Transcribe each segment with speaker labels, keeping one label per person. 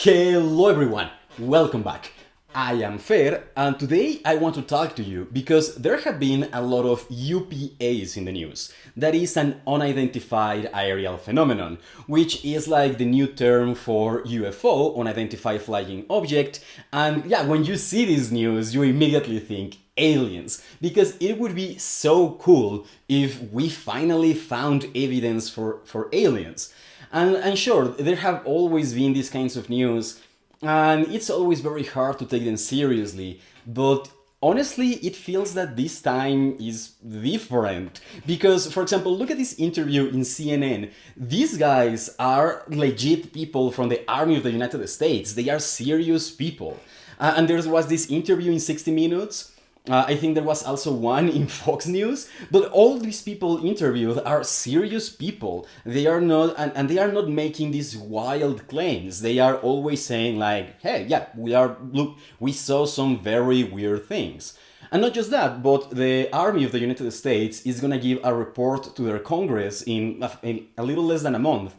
Speaker 1: Hello everyone, welcome back. I am Fer, and today I want to talk to you because there have been a lot of UPAs in the news. That is an unidentified aerial phenomenon, which is like the new term for UFO, unidentified flying object. And yeah, when you see this news, you immediately think aliens, because it would be so cool if we finally found evidence for aliens. And sure, there have always been these kinds of news, and it's always very hard to take them seriously, but honestly, it feels that this time is different. Because, for example, look at this interview in CNN. These guys are legit people from the Army of the United States, they are serious people. And there was this interview in 60 Minutes. I think there was also one in Fox News, but all these people interviewed are serious people. They are not, and they are not making these wild claims. They are always saying like, "Hey, yeah, we saw some very weird things." And not just that, but the Army of the United States is gonna give a report to their Congress in a little less than a month,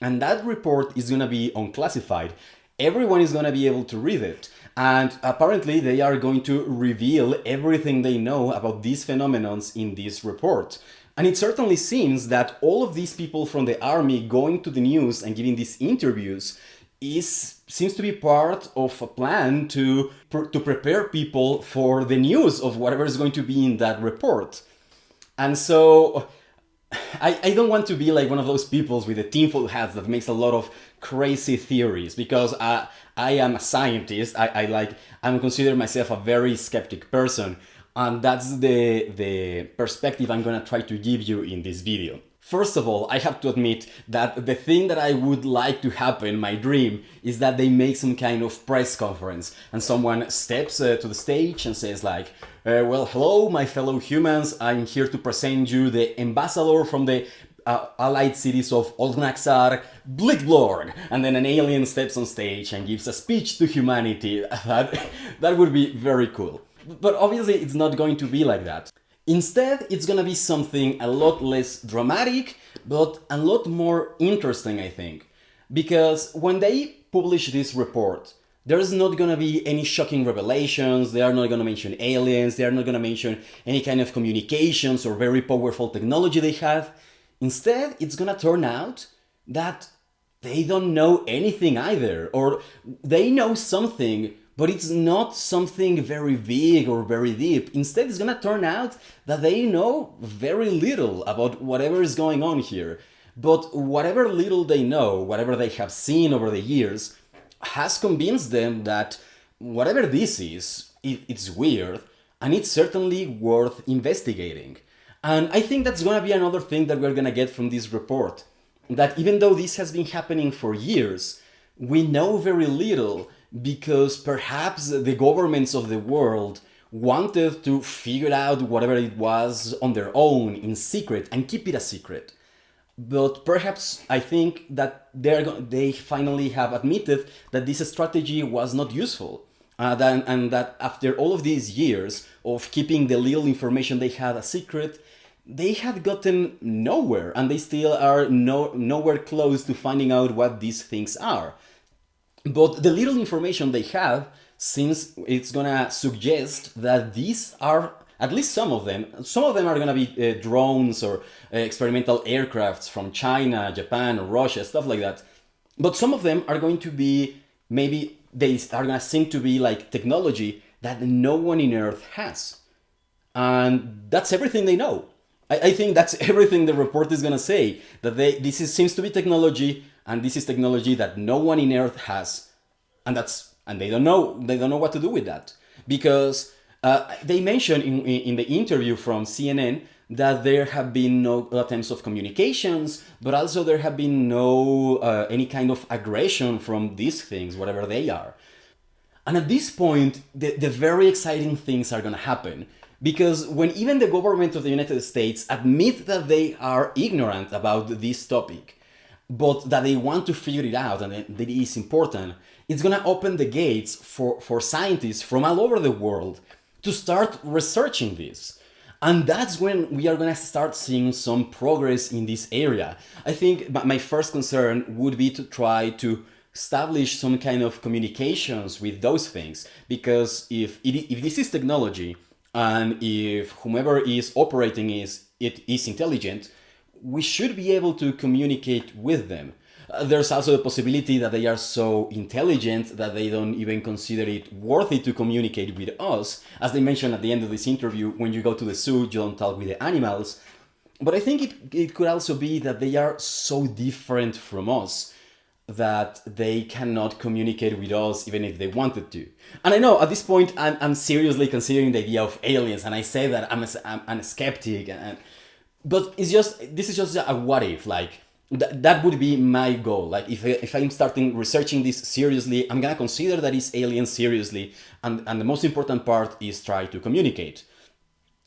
Speaker 1: and that report is gonna be unclassified. Everyone is gonna be able to read it. And apparently they are going to reveal everything they know about these phenomenons in this report. And it certainly seems that all of these people from the army going to the news and giving these interviews seems to be part of a plan to prepare people for the news of whatever is going to be in that report. And so I don't want to be like one of those people with the tinfoil hats that makes a lot of crazy theories, because I am a scientist. I'm consider myself a very skeptic person, and that's the perspective I'm gonna try to give you in this video. First of all, I have to admit that the thing that I would like to happen, my dream, is that they make some kind of press conference and someone steps to the stage and says like, well, hello, my fellow humans, I'm here to present you the ambassador from the allied cities of Olnaxar, Blickblorg, and then an alien steps on stage and gives a speech to humanity. That would be very cool. But obviously it's not going to be like that. Instead, it's gonna be something a lot less dramatic, but a lot more interesting, I think. Because when they publish this report, there's not gonna be any shocking revelations, they are not gonna mention aliens, they are not gonna mention any kind of communications or very powerful technology they have. Instead, it's gonna turn out that they don't know anything either, or they know something, but it's not something very big or very deep. Instead, it's gonna turn out that they know very little about whatever is going on here. But whatever little they know, whatever they have seen over the years, has convinced them that whatever this is, it's weird, and it's certainly worth investigating. And I think that's gonna be another thing that we're gonna get from this report. That even though this has been happening for years, we know very little, because perhaps the governments of the world wanted to figure out whatever it was on their own in secret and keep it a secret. But perhaps I think that they finally have admitted that this strategy was not useful. And that after all of these years of keeping the little information they had a secret, they had gotten nowhere, and they still are nowhere close to finding out what these things are. But the little information they have seems it's gonna suggest that these are, at least some of them are gonna be drones or experimental aircrafts from China, Japan, Russia, stuff like that. But some of them are going to be, maybe they are gonna seem to be like technology that no one in Earth has. And that's everything they know. I think that's everything the report is gonna say, that seems to be technology, and this is technology that no one in Earth has, and they don't know what to do with that, because they mentioned in the interview from CNN that there have been no attempts of communications, but also there have been no any kind of aggression from these things, whatever they are. And at this point, the very exciting things are gonna happen. Because when even the government of the United States admit that they are ignorant about this topic, but that they want to figure it out and that it is important, it's gonna open the gates for scientists from all over the world to start researching this. And that's when we are gonna start seeing some progress in this area. I think my first concern would be to try to establish some kind of communications with those things. Because if this is technology, and if whomever is operating it is intelligent, we should be able to communicate with them. There's also the possibility that they are so intelligent that they don't even consider it worthy to communicate with us. As they mentioned at the end of this interview, when you go to the zoo, you don't talk with the animals. But I think it could also be that they are so different from us that they cannot communicate with us even if they wanted to. And I know at this point I'm seriously considering the idea of aliens, and I say that I'm a skeptic, but this is just a what if. Like that would be my goal. Like if I'm starting researching this seriously, I'm gonna consider that it's aliens seriously, and the most important part is try to communicate.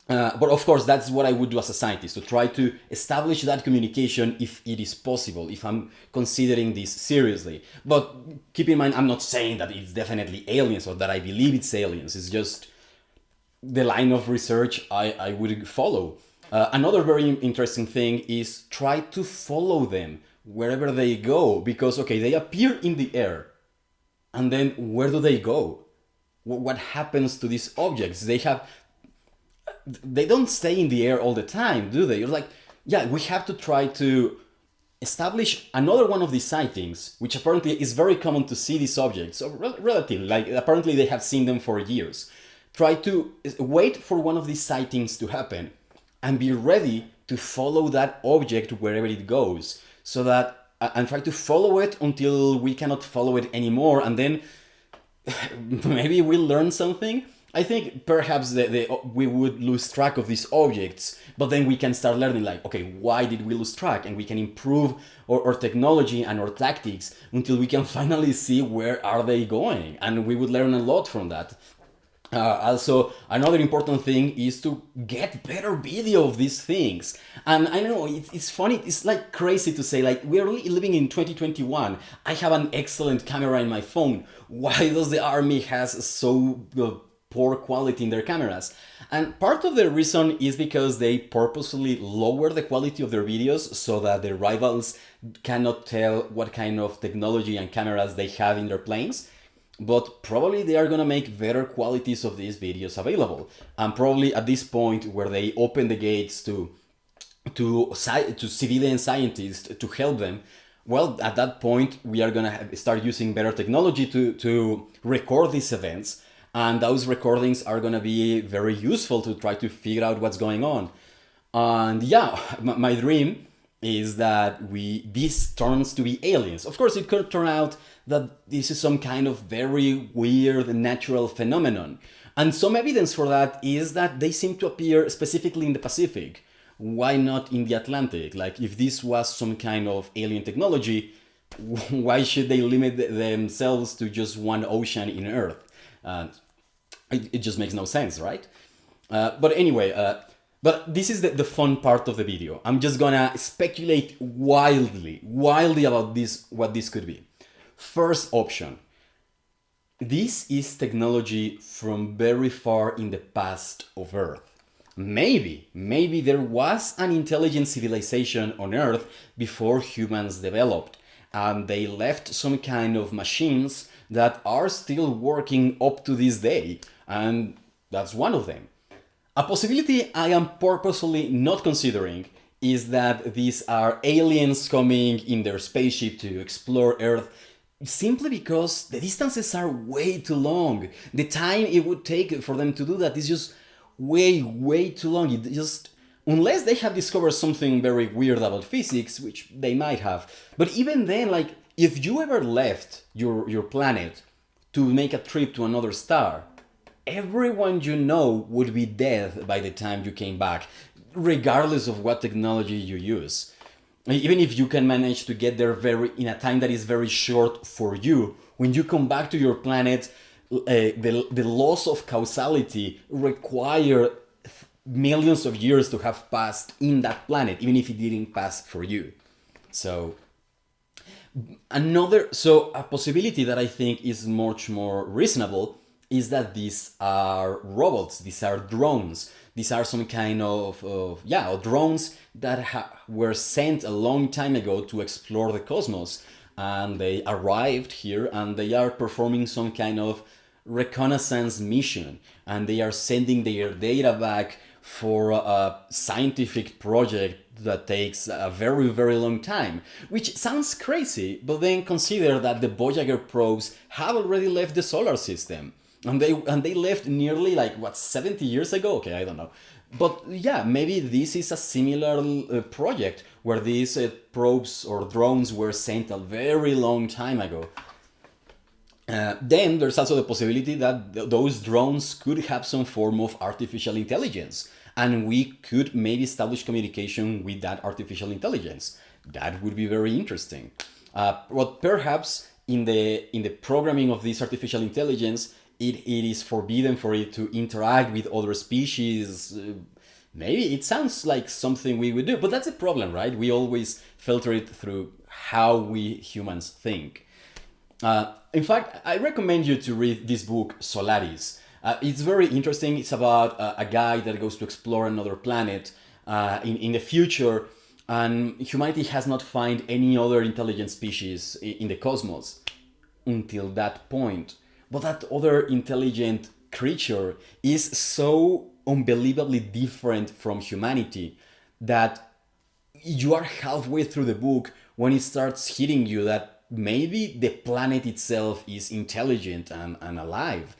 Speaker 1: But of course, that's what I would do as a scientist, to try to establish that communication if it is possible, if I'm considering this seriously. But keep in mind, I'm not saying that it's definitely aliens or that I believe it's aliens. It's just the line of research I would follow. Another very interesting thing is try to follow them wherever they go, because, okay, they appear in the air, and then where do they go? What happens to these objects? They don't stay in the air all the time, do they? You're like, yeah, we have to try to establish another one of these sightings, which apparently is very common to see these objects, so relatively, like apparently they have seen them for years. Try to wait for one of these sightings to happen and be ready to follow that object wherever it goes, so that, and try to follow it until we cannot follow it anymore, and then maybe we'll learn something. I think perhaps we would lose track of these objects, but then we can start learning, like, okay, why did we lose track? And we can improve our technology and our tactics until we can finally see where are they going. And we would learn a lot from that. Also, another important thing is to get better video of these things. And I know it's funny, it's like crazy to say, like, we're living in 2021. I have an excellent camera in my phone. Why does the army has so poor quality in their cameras? And part of the reason is because they purposely lower the quality of their videos so that their rivals cannot tell what kind of technology and cameras they have in their planes. But probably they are gonna make better qualities of these videos available. And probably at this point where they open the gates to civilian scientists to help them, well, at that point we are gonna start using better technology to record these events. And those recordings are gonna be very useful to try to figure out what's going on. And yeah, my dream is that this turns to be aliens. Of course, it could turn out that this is some kind of very weird natural phenomenon. And some evidence for that is that they seem to appear specifically in the Pacific. Why not in the Atlantic? Like, if this was some kind of alien technology, why should they limit themselves to just one ocean in Earth? It just makes no sense, right? But anyway, but this is the fun part of the video. I'm just gonna speculate wildly about what this could be. First option. This is technology from very far in the past of Earth. Maybe there was an intelligent civilization on Earth before humans developed, and they left some kind of machines that are still working up to this day, and that's one of them. A possibility I am purposely not considering is that these are aliens coming in their spaceship to explore Earth, simply because the distances are way too long. The time it would take for them to do that is just way too long. It just, unless they have discovered something very weird about physics, which they might have. But even then, like, if you ever left your planet to make a trip to another star, everyone you know would be dead by the time you came back, regardless of what technology you use. Even if you can manage to get there in a time that is very short for you, when you come back to your planet, the laws of causality require millions of years to have passed in that planet, even if it didn't pass for you. So a possibility that I think is much more reasonable is that these are robots, these are drones, these are some kind of drones that were sent a long time ago to explore the cosmos, and they arrived here and they are performing some kind of reconnaissance mission, and they are sending their data back for a scientific project that takes a very, very long time, which sounds crazy, but then consider that the Voyager probes have already left the solar system. And they left nearly like what, 70 years ago? Okay, I don't know. But yeah, maybe this is a similar project where these probes or drones were sent a very long time ago. Then there's also the possibility that those drones could have some form of artificial intelligence, and we could maybe establish communication with that artificial intelligence. That would be very interesting. But perhaps in the programming of this artificial intelligence, it is forbidden for it to interact with other species. Maybe it sounds like something we would do, but that's a problem, right? We always filter it through how we humans think. In fact, I recommend you to read this book, Solaris. It's very interesting. It's about a guy that goes to explore another planet in the future, and humanity has not found any other intelligent species in the cosmos until that point. But that other intelligent creature is so unbelievably different from humanity that you are halfway through the book when it starts hitting you that maybe the planet itself is intelligent and alive.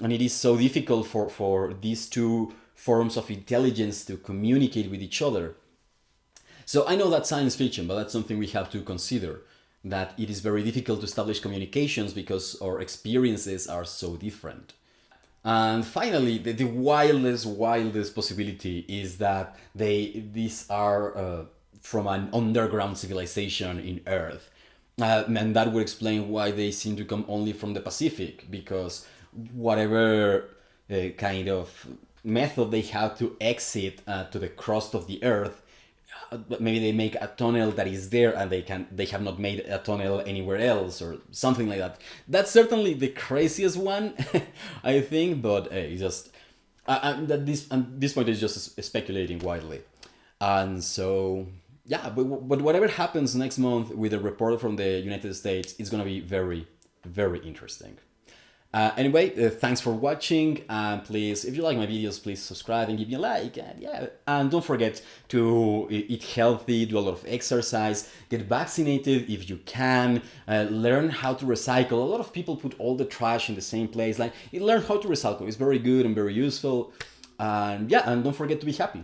Speaker 1: And it is so difficult for these two forms of intelligence to communicate with each other. So I know that's science fiction, but that's something we have to consider, that it is very difficult to establish communications because our experiences are so different. And finally, the wildest possibility is that these are from an underground civilization in Earth. And that would explain why they seem to come only from the Pacific, because whatever kind of method they have to exit to the crust of the Earth, maybe they make a tunnel that is there and they have not made a tunnel anywhere else or something like that. That's certainly the craziest one, I think, but it's just that this point is just speculating wildly. And so yeah, but whatever happens next month with a report from the United States, it's gonna be very, very interesting. Anyway, thanks for watching, and please, if you like my videos, please subscribe and give me a like, and yeah, and don't forget to eat healthy, do a lot of exercise, get vaccinated if you can, learn how to recycle. A lot of people put all the trash in the same place. Like, learn how to recycle. It's very good and very useful, and yeah, and don't forget to be happy.